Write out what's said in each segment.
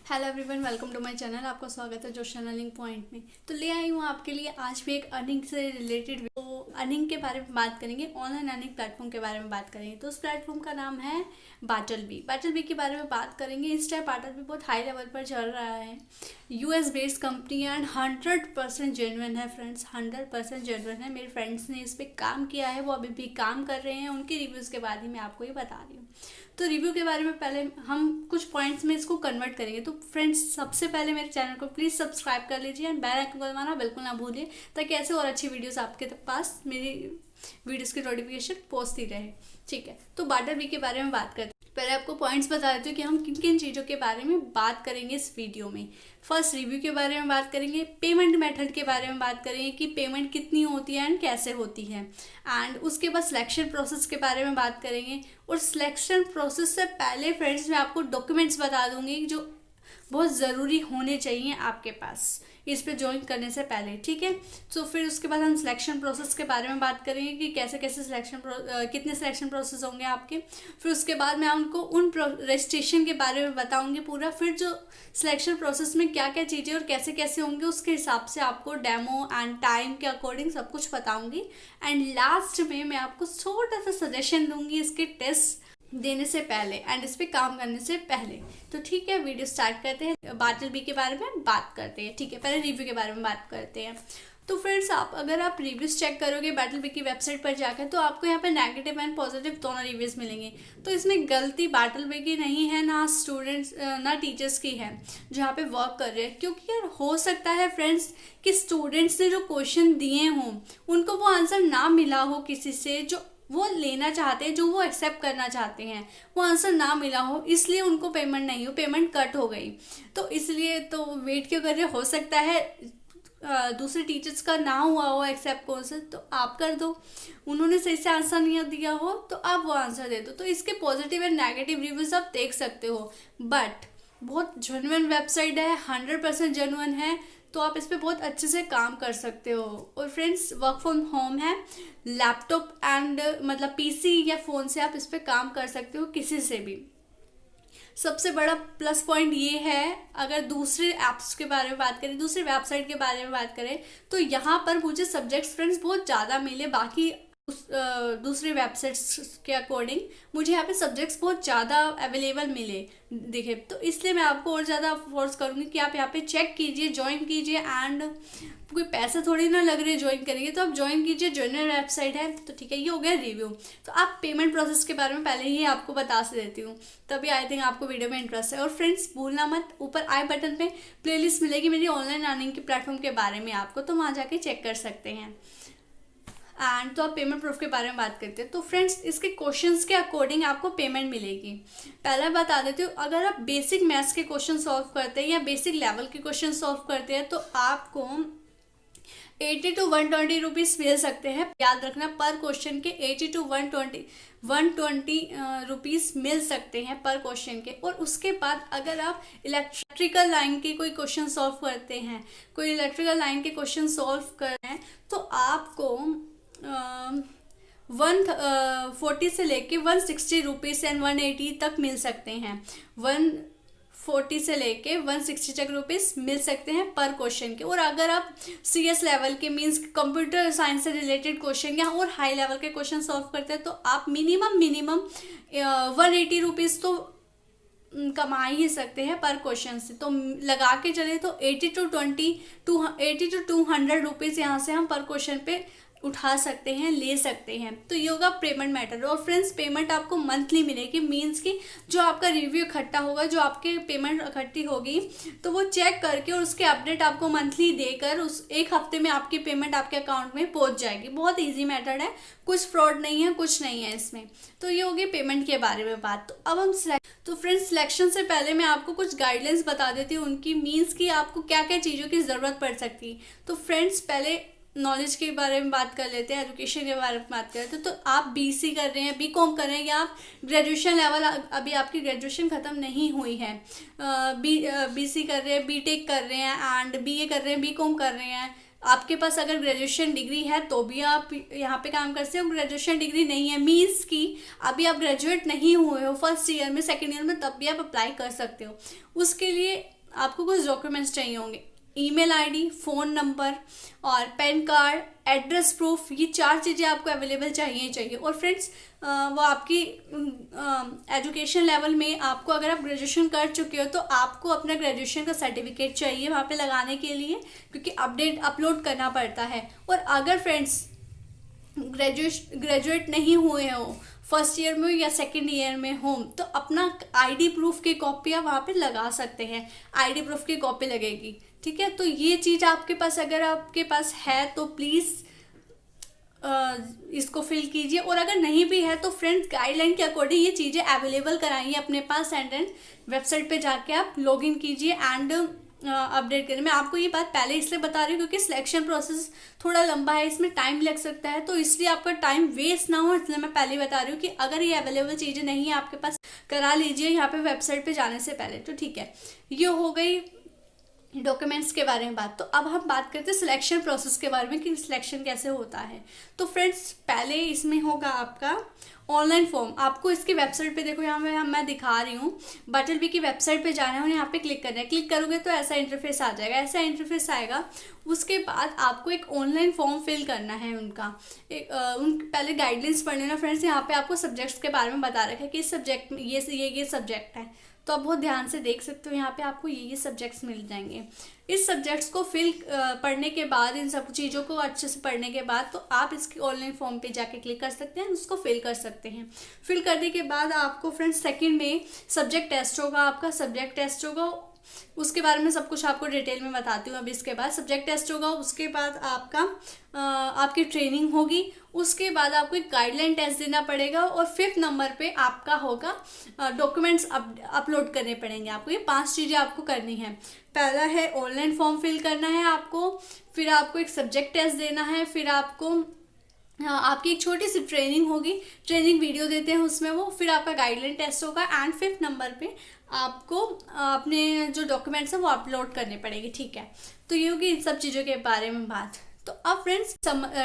Hello everyone, welcome to my channel. आपका स्वागत है जोश अर्निंग पॉइंट में। तो ले आई हूँ आपके लिए आज भी एक अर्निंग से रिलेटेड। तो अर्निंग के बारे में बात करेंगे, ऑनलाइन अर्निंग प्लेटफॉर्म के बारे में बात करेंगे। तो उस प्लेटफॉर्म का नाम है बाटलबी के बारे में बात करेंगे। इस टाइम बाटलबी बहुत हाई लेवल पर चल रहा है। US based company and 100% genuine है फ्रेंड्स, 100% जेन्युइन है। मेरे फ्रेंड्स ने इस पर काम किया है, वो अभी भी काम कर रहे हैं। उनके रिव्यूज़ के बाद ही मैं आपको ये बता रही हूँ। तो रिव्यू के बारे में पहले हम कुछ पॉइंट्स में इसको कन्वर्ट करेंगे। तो फ्रेंड्स, सबसे पहले मेरे चैनल को प्लीज़ सब्सक्राइब कर लीजिए एंड बेल आइकन को दबाना बिल्कुल ना भूलिए, ताकि ऐसे और अच्छी वीडियोस आपके पास मेरी वीडियोस की नोटिफिकेशन पहुंचती रहे। ठीक है, तो बाटलबी के बारे में बात करते हैं। पहले आपको पॉइंट्स बता देती हूँ कि हम किन किन चीज़ों के बारे में बात करेंगे इस वीडियो में। फर्स्ट, रिव्यू के बारे में बात करेंगे। पेमेंट मेथड के बारे में बात करेंगे कि पेमेंट कितनी होती है एंड कैसे होती है। एंड उसके बाद सिलेक्शन प्रोसेस के बारे में बात करेंगे। और सिलेक्शन प्रोसेस से पहले फ्रेंड्स मैं आपको डॉक्यूमेंट्स बता दूंगी जो बहुत ज़रूरी होने चाहिए आपके पास इस पे ज्वाइन करने से पहले। ठीक है, तो फिर उसके बाद हम सिलेक्शन प्रोसेस के बारे में बात करेंगे कि कैसे कैसे कितने सिलेक्शन प्रोसेस होंगे आपके। फिर उसके बाद मैं उनको उन रजिस्ट्रेशन के बारे में बताऊंगी पूरा। फिर जो सिलेक्शन प्रोसेस में क्या क्या चीज़ें और कैसे कैसे होंगे उसके हिसाब से आपको डेमो एंड टाइम के अकॉर्डिंग सब कुछ बताऊंगी। एंड लास्ट में मैं आपको छोटा सा सजेशन दूंगी इसके टेस्ट देने से पहले एंड इस पे काम करने से पहले। तो ठीक है, वीडियो स्टार्ट करते हैं। बाटलबी के बारे में बात करते हैं। ठीक है, पहले रिव्यू के बारे में बात करते हैं। तो फ्रेंड्स, अगर आप रिव्यूज़ चेक करोगे बाटलबी की वेबसाइट पर जाकर, तो आपको यहाँ पे नेगेटिव एंड पॉजिटिव दोनों रिव्यूज़ मिलेंगे। तो इसमें गलती बाटलबी की नहीं है, ना स्टूडेंट्स ना टीचर्स की है जहाँ पे वर्क कर रहे हैं। क्योंकि यार हो सकता है फ्रेंड्स कि स्टूडेंट्स ने जो क्वेश्चन दिए हों उनको वो आंसर ना मिला हो किसी से, जो वो लेना चाहते हैं, जो वो एक्सेप्ट करना चाहते हैं, वो आंसर ना मिला हो, इसलिए उनको पेमेंट नहीं हो, पेमेंट कट हो गई। तो इसलिए तो वेट क्यों कर रहे, हो सकता है दूसरे टीचर्स का ना हुआ हो एक्सेप्ट क्वेश्चन, तो आप कर दो। उन्होंने सही से आंसर नहीं दिया हो तो आप वो आंसर दे दो। तो इसके पॉजिटिव एंड नेगेटिव रिव्यूज आप देख सकते हो। बट बहुत जेन्युइन वेबसाइट है, 100% जेन्युइन है। तो आप इस पर बहुत अच्छे से काम कर सकते हो। और फ्रेंड्स, वर्क फ्रॉम होम है, लैपटॉप एंड मतलब पीसी या फ़ोन से आप इस पर काम कर सकते हो किसी से भी। सबसे बड़ा प्लस पॉइंट ये है, अगर दूसरे ऐप्स के बारे में बात करें, दूसरे वेबसाइट के बारे में बात करें, तो यहाँ पर मुझे सब्जेक्ट्स फ्रेंड्स बहुत ज़्यादा मिले। बाकी दूसरे वेबसाइट्स के अकॉर्डिंग मुझे यहाँ पे सब्जेक्ट्स बहुत ज़्यादा अवेलेबल मिले देखे। तो इसलिए मैं आपको और ज़्यादा फोर्स करूँगी कि आप यहाँ पे चेक कीजिए, ज्वाइन कीजिए। एंड कोई पैसे थोड़ी ना लग रहे ज्वाइन करेंगे, तो आप ज्वाइन कीजिए, जेन्युइन वेबसाइट है। तो ठीक है, ये हो गया रिव्यू। तो आप पेमेंट प्रोसेस के बारे में पहले ही आपको बता से देती हूँ, तभी आई थिंक आपको वीडियो में इंटरेस्ट है। और फ्रेंड्स, भूलना मत, ऊपर आई बटन पे प्लेलिस्ट मिलेगी मेरी ऑनलाइन अर्निंग के प्लेटफॉर्म के बारे में आपको, तो वहाँ जाके चेक कर सकते हैं। एंड तो आप पेमेंट प्रूफ के बारे में बात करते हैं। तो फ्रेंड्स, इसके क्वेश्चंस के अकॉर्डिंग आपको पेमेंट मिलेगी। पहले बता देती हूँ, अगर आप बेसिक मैथ्स के क्वेश्चन सॉल्व करते हैं या बेसिक लेवल के क्वेश्चन सॉल्व करते हैं, तो आपको 80 to 120 रुपीज़ मिल सकते हैं। याद रखना, पर क्वेश्चन के 80 to 120 रुपीज़ मिल सकते हैं पर क्वेश्चन के। और उसके बाद अगर आप इलेक्ट्रिकल लाइन के कोई क्वेश्चन सॉल्व करते हैं, कोई इलेक्ट्रिकल लाइन के क्वेश्चन सॉल्व कर रहे हैं, तो आपको 140 से लेके 160 रुपीज़ एंड 180 तक मिल सकते हैं। 140 से लेके 160 तक रुपीज़ मिल सकते हैं पर क्वेश्चन के। और अगर आप CS लेवल के मींस कंप्यूटर साइंस से रिलेटेड क्वेश्चन या और हाई लेवल के क्वेश्चन सॉल्व करते हैं, तो आप मिनिमम 180 रुपीज़ तो कमा ही सकते हैं पर क्वेश्चन से। तो लगा के चले तो 80 to 200 रुपीज़ यहाँ से हम पर क्वेश्चन पे उठा सकते हैं, ले सकते हैं। तो ये होगा पेमेंट मैटर। और फ्रेंड्स, पेमेंट आपको मंथली मिलेगी, मींस कि जो आपका रिव्यू इकट्ठा होगा, जो आपके पेमेंट इकट्ठी होगी, तो वो चेक करके और उसके अपडेट आपको मंथली देकर उस एक हफ्ते में आपकी पेमेंट आपके अकाउंट में पहुंच जाएगी। बहुत ईजी मेथड है, कुछ फ्रॉड नहीं है, कुछ नहीं है इसमें। तो ये होगी पेमेंट के बारे में बात। तो अब हम तो फ्रेंड्स, सिलेक्शन से पहले मैं आपको कुछ गाइडलाइंस बता देती हूँ उनकी, मीन्स कि आपको क्या क्या चीज़ों की ज़रूरत पड़ सकती है। तो फ्रेंड्स, पहले नॉलेज के बारे में बात कर लेते हैं, एजुकेशन के बारे में बात कर लेते हैं। तो आप BC कर रहे हैं, BCom कर रहे हैं, या आप ग्रेजुएशन लेवल, अभी आपकी ग्रेजुएशन ख़त्म नहीं हुई है, BC कर रहे हैं, BTech कर रहे हैं एंड BA कर रहे हैं, BCom कर रहे हैं, आपके पास अगर ग्रेजुएशन डिग्री है तो भी आप यहाँ पे काम कर सकते हो। ग्रेजुएशन डिग्री नहीं है, मीन्स कि अभी आप ग्रेजुएट नहीं हुए हो फर्स्ट ईयर में, सेकेंड ईयर में, तब भी आप अप्लाई कर सकते हो। उसके लिए आपको कुछ डॉक्यूमेंट्स चाहिए होंगे, ईमेल आईडी, फ़ोन नंबर और पैन कार्ड, एड्रेस प्रूफ, ये 4 चीज़ें आपको अवेलेबल चाहिए ही चाहिए। और फ्रेंड्स वो आपकी एजुकेशन लेवल में, आपको अगर आप ग्रेजुएशन कर चुके हो तो आपको अपना ग्रेजुएशन का सर्टिफिकेट चाहिए वहाँ पे लगाने के लिए, क्योंकि अपलोड करना पड़ता है। और अगर फ्रेंड्स ग्रेजुएट नहीं हुए हो, फर्स्ट ईयर में या सेकेंड ईयर में हो, तो अपना आईडी प्रूफ की कॉपी आप वहाँ पे लगा सकते हैं, आईडी प्रूफ की कॉपी लगेगी, ठीक है। तो ये चीज़ आपके पास, अगर आपके पास है तो प्लीज़ इसको फिल कीजिए। और अगर नहीं भी है तो फ्रेंड्स गाइडलाइन के अकॉर्डिंग ये चीज़ें अवेलेबल कराइए अपने पास, एंड देन वेबसाइट पे जाके आप लॉगिन कीजिए एंड अपडेट करें। मैं आपको ये बात पहले इसलिए बता रही हूँ क्योंकि सिलेक्शन प्रोसेस थोड़ा लंबा है, इसमें टाइम लग सकता है, तो इसलिए आपका टाइम वेस्ट ना हो इसलिए मैं पहले बता रही हूँ कि अगर ये अवेलेबल चीज़ें नहीं है आपके पास, करा लीजिए यहाँ पे वेबसाइट पे जाने से पहले, तो ठीक है। ये हो गई डॉक्यूमेंट्स के बारे में बात। तो अब हम बात करते हैं सिलेक्शन प्रोसेस के बारे में कि सिलेक्शन कैसे होता है। तो फ्रेंड्स पहले इसमें होगा आपका ऑनलाइन फॉर्म। आपको इसकी वेबसाइट पे देखो, यहाँ पे मैं दिखा रही हूँ, बटल बी की वेबसाइट पे जाना है और यहाँ पे क्लिक करना है। क्लिक करोगे तो ऐसा इंटरफेस आ जाएगा, ऐसा इंटरफेस आएगा। उसके बाद आपको एक ऑनलाइन फॉर्म फिल करना है उनका। पहले गाइडलाइंस पढ़ लेना फ्रेंड्स। यहाँ पे आपको सब्जेक्ट्स के बारे में बता रखा है कि इस सब्जेक्ट में ये सब्जेक्ट है, तो आप बहुत ध्यान से देख सकते हो। यहाँ पे आपको ये सब्जेक्ट्स मिल जाएंगे। इस सब्जेक्ट्स को पढ़ने के बाद, इन सब चीज़ों को अच्छे से पढ़ने के बाद, तो आप इसकी ऑनलाइन फॉर्म पे जाके क्लिक कर सकते हैं, उसको फिल कर सकते हैं। फिल करने के बाद आपको फ्रेंड्स सेकंड में सब्जेक्ट टेस्ट होगा, आपका सब्जेक्ट टेस्ट होगा। उसके बारे में सब कुछ आपको डिटेल में बताती हूँ। अब इसके बाद सब्जेक्ट टेस्ट होगा, उसके बाद आपकी ट्रेनिंग होगी, उसके बाद आपको एक गाइडलाइन टेस्ट देना पड़ेगा, और 5th नंबर पे आपका होगा डॉक्यूमेंट्स अपलोड करने पड़ेंगे आपको। ये 5 चीज़ें आपको करनी है। पहला है ऑनलाइन फॉर्म फिल करना है आपको, फिर आपको एक सब्जेक्ट टेस्ट देना है, फिर आपको आपकी एक छोटी सी ट्रेनिंग होगी, ट्रेनिंग वीडियो देते हैं उसमें वो, फिर आपका गाइडलाइन टेस्ट होगा, एंड 5th नंबर पे आपको अपने जो डॉक्यूमेंट्स हैं वो अपलोड करने पड़ेंगे, ठीक है। तो ये होगी इन सब चीज़ों के बारे में बात। तो अब फ्रेंड्स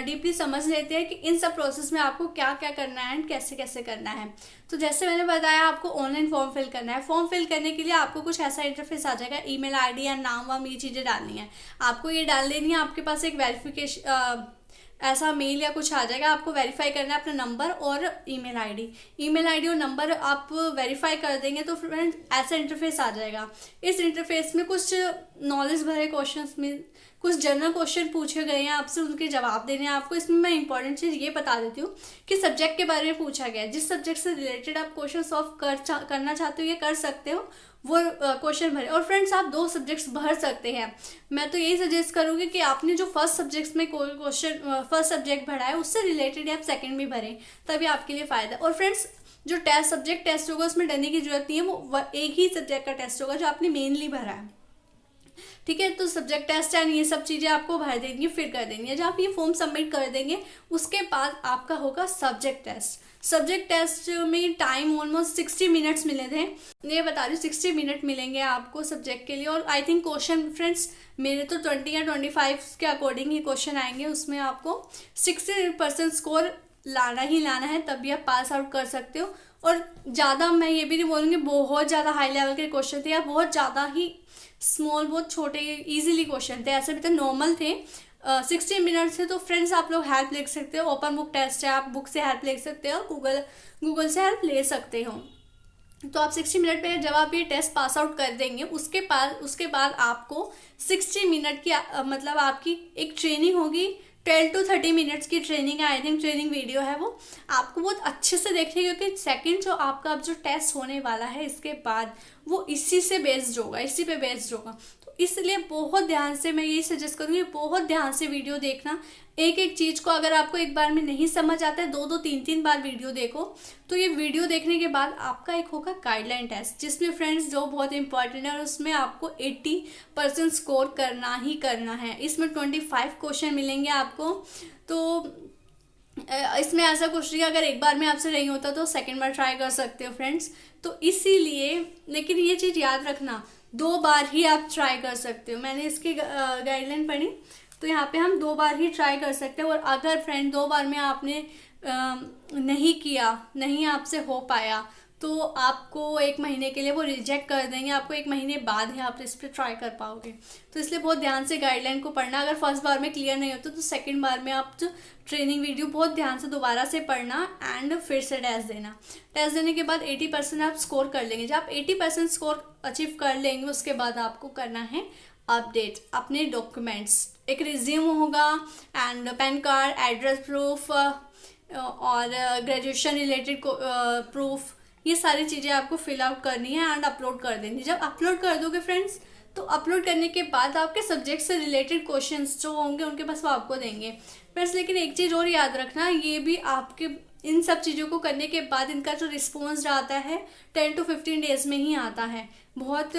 डीपली समझ लेते हैं कि इन सब प्रोसेस में आपको क्या क्या करना है एंड कैसे कैसे करना है। तो जैसे मैंने बताया, आपको ऑनलाइन फॉर्म फिल करना है। फॉर्म फिल करने के लिए आपको कुछ ऐसा इंटरफेस आ जाएगा, ईमेल आईडी या नाम वाम ये चीज़ें डालनी है आपको। ये डाल देनी है, आपके पास एक वेरिफिकेशन ऐसा मेल या कुछ आ जाएगा, आपको वेरीफाई करना है अपना नंबर और ईमेल आईडी और नंबर आप वेरीफाई कर देंगे तो फ्रेंड्स ऐसा इंटरफेस आ जाएगा। इस इंटरफेस में कुछ नॉलेज भरे क्वेश्चंस में कुछ जनरल क्वेश्चन पूछे गए हैं आपसे, उनके जवाब देने हैं आपको। इसमें मैं इंपॉर्टेंट चीज़ ये बता देती हूँ कि सब्जेक्ट के बारे में पूछा गया है। जिस सब्जेक्ट से रिलेटेड आप क्वेश्चन सॉल्व करना चाहते हो या कर सकते हो वो क्वेश्चन भरे। और फ्रेंड्स आप 2 सब्जेक्ट्स भर सकते हैं। मैं तो यही सजेस्ट करूँगी कि आपने जो फर्स्ट सब्जेक्ट्स में फर्स्ट सब्जेक्ट भरा है उससे रिलेटेड आप सेकेंड भी भरें, तभी आपके लिए फ़ायदा। और फ्रेंड्स जो सब्जेक्ट टेस्ट होगा उसमें डरने की जरूरत नहीं है, वो एक ही सब्जेक्ट का टेस्ट होगा जो आपने मेनली भरा है, ठीक है। तो सब्जेक्ट टेस्ट एंड ये सब चीज़ें आपको भर देंगे, फिर कर देंगे। जब आप ये फॉर्म सबमिट कर देंगे उसके बाद आपका होगा सब्जेक्ट टेस्ट। सब्जेक्ट टेस्ट में टाइम ऑलमोस्ट 60 मिनट्स मिले थे, ये बता रही हूँ 60 मिनट मिलेंगे आपको सब्जेक्ट के लिए। और आई थिंक क्वेश्चन फ्रेंड्स मेरे तो 20 या 25 के अकॉर्डिंग ही क्वेश्चन आएंगे, उसमें आपको 60% स्कोर लाना ही लाना है, तभी आप पास आउट कर सकते हो। और ज़्यादा मैं ये भी नहीं बोलूँगी बहुत ज़्यादा हाई लेवल के क्वेश्चन थे या बहुत ज़्यादा ही स्मॉल, बहुत छोटे इजीली क्वेश्चन थे, ऐसे भी तो नॉर्मल थे। 60 मिनट से तो फ्रेंड्स आप लोग हेल्प ले सकते हो। ओपन बुक टेस्ट है, आप बुक से हेल्प ले सकते हो, गूगल से हेल्प ले सकते हो। तो आप 60 मिनट पे जब आप ये टेस्ट पास आउट कर देंगे उसके बाद आपको 60 मिनट की मतलब आपकी एक ट्रेनिंग होगी। 12 to 30 मिनट्स की ट्रेनिंग है, आई थिंक ट्रेनिंग वीडियो है, वो आपको बहुत अच्छे से देखनी है क्योंकि सेकंड जो आपका अब जो टेस्ट होने वाला है इसके बाद वो इसी पे बेस्ड होगा। तो इसलिए बहुत ध्यान से मैं यही सजेस्ट करूँगी, बहुत ध्यान से वीडियो देखना। एक एक चीज़ को अगर आपको एक बार में नहीं समझ आता है 2-2 3-3 बार वीडियो देखो। तो ये वीडियो देखने के बाद आपका एक होगा गाइडलाइन टेस्ट, जिसमें फ्रेंड्स जो बहुत इंपॉर्टेंट है और उसमें आपको 80% स्कोर करना ही करना है। इसमें 25 क्वेश्चन मिलेंगे आपको। तो इसमें ऐसा कुछ नहीं, अगर एक बार में आपसे नहीं होता तो सेकेंड बार ट्राई कर सकते हो फ्रेंड्स। तो इसीलिए, लेकिन ये चीज़ याद रखना 2 बार ही आप ट्राई कर सकते हो। मैंने इसकी गाइडलाइन पढ़ी तो यहाँ पे हम 2 बार ही ट्राई कर सकते हैं। और अगर फ्रेंड 2 बार में आपने नहीं किया, नहीं आपसे हो पाया, तो आपको 1 महीने के लिए वो रिजेक्ट कर देंगे, आपको 1 महीने बाद ही आप इस पर ट्राई कर पाओगे। तो इसलिए बहुत ध्यान से गाइडलाइन को पढ़ना। अगर फर्स्ट बार में क्लियर नहीं होता तो सेकंड बार में आप जो ट्रेनिंग वीडियो बहुत ध्यान से दोबारा से पढ़ना एंड फिर से टेस्ट देना। टेस्ट देने के बाद 80% आप स्कोर कर लेंगे। जब आप 80% स्कोर अचीव कर लेंगे उसके बाद आपको करना है अपडेट अपने डॉक्यूमेंट्स। एक रिज्यूम होगा and pan card, address proof और ग्रेजुएशन रिलेटेड प्रूफ, ये सारी चीज़ें आपको फिल आउट करनी है एंड अपलोड कर देनी। जब अपलोड कर दोगे फ्रेंड्स तो अपलोड करने के बाद आपके सब्जेक्ट से रिलेटेड क्वेश्चंस जो होंगे उनके पास वो आपको देंगे फ्रेंड्स। लेकिन एक चीज़ और याद रखना, ये भी आपके इन सब चीज़ों को करने के बाद इनका जो रिस्पॉन्स आता है 10 to 15 डेज में ही आता है। बहुत,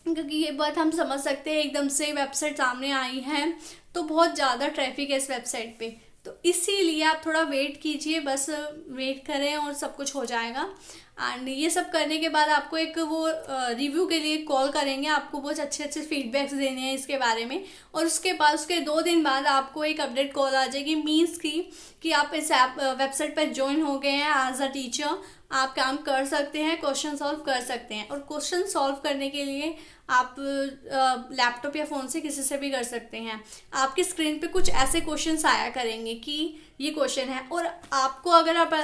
क्योंकि ये बात हम समझ सकते हैं एकदम से वेबसाइट सामने आई है तो बहुत ज़्यादा ट्रैफिक है इस वेबसाइट पे, तो इसीलिए आप थोड़ा वेट कीजिए, बस वेट करें और सब कुछ हो जाएगा। एंड ये सब करने के बाद आपको एक वो रिव्यू के लिए कॉल करेंगे, आपको बहुत अच्छे अच्छे फीडबैक्स देने हैं इसके बारे में। और उसके बाद उसके 2 दिन बाद आपको एक अपडेट कॉल आ जाएगी, मीन्स कि आप इस वेबसाइट पर ज्वाइन हो गए हैं एज अ टीचर, आप काम कर सकते हैं, क्वेश्चन सॉल्व कर सकते हैं। और क्वेश्चन सॉल्व करने के लिए आप लैपटॉप या फ़ोन से किसी से भी कर सकते हैं। आपकी स्क्रीन पे कुछ ऐसे क्वेश्चंस आया करेंगे कि ये क्वेश्चन है, और आपको अगर आप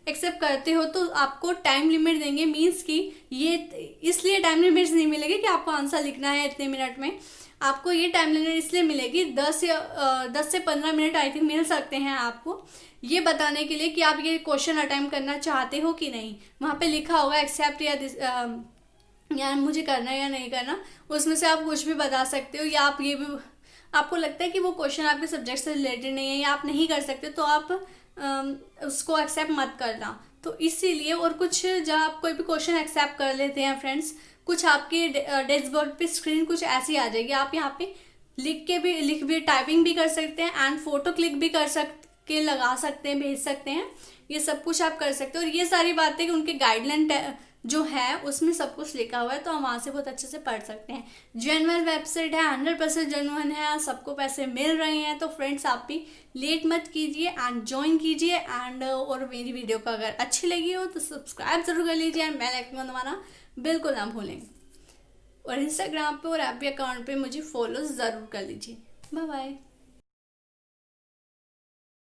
एक्सेप्ट करते हो तो आपको टाइम लिमिट देंगे, मीन्स कि ये इसलिए टाइम लिमिट नहीं मिलेगी कि आपको आंसर लिखना है इतने मिनट में। आपको ये टाइम लिमिट इसलिए मिलेगी 10 से 15 मिनट आई थिंक मिल सकते हैं आपको, ये बताने के लिए कि आप ये क्वेश्चन अटेम्प्ट करना चाहते हो कि नहीं। वहाँ पे लिखा होगा एक्सेप्ट या मुझे करना है या नहीं करना, उसमें से आप कुछ भी बता सकते हो। या आप ये भी, आपको लगता है कि वो क्वेश्चन आपके सब्जेक्ट से रिलेटेड नहीं है या आप नहीं कर सकते तो आप उसको एक्सेप्ट मत करना। तो इसीलिए, और कुछ जब आप कोई भी क्वेश्चन एक्सेप्ट कर लेते हैं फ्रेंड्स, कुछ आपके डैशबोर्ड पे स्क्रीन कुछ ऐसी आ जाएगी, आप यहाँ पे लिख भी टाइपिंग भी कर सकते हैं एंड फोटो क्लिक भी के लगा सकते हैं, भेज सकते हैं, ये सब कुछ आप कर सकते हो। और ये सारी बातें उनके गाइडलाइन जो है उसमें सब कुछ लिखा हुआ है, तो हम वहाँ से बहुत अच्छे से पढ़ सकते हैं। जेन्युइन वेबसाइट है, 100% जेन्युइन है, सबको पैसे मिल रहे हैं। तो फ्रेंड्स आप भी लेट मत कीजिए एंड ज्वाइन कीजिए। एंड और मेरी वीडियो को अगर अच्छी लगी हो तो सब्सक्राइब जरूर कर लीजिए एंड बेल आइकन दबाना बिल्कुल ना भूलें। और इंस्टाग्राम पे और एफ बी अकाउंट पे मुझे फॉलो ज़रूर कर लीजिए। Bye bye.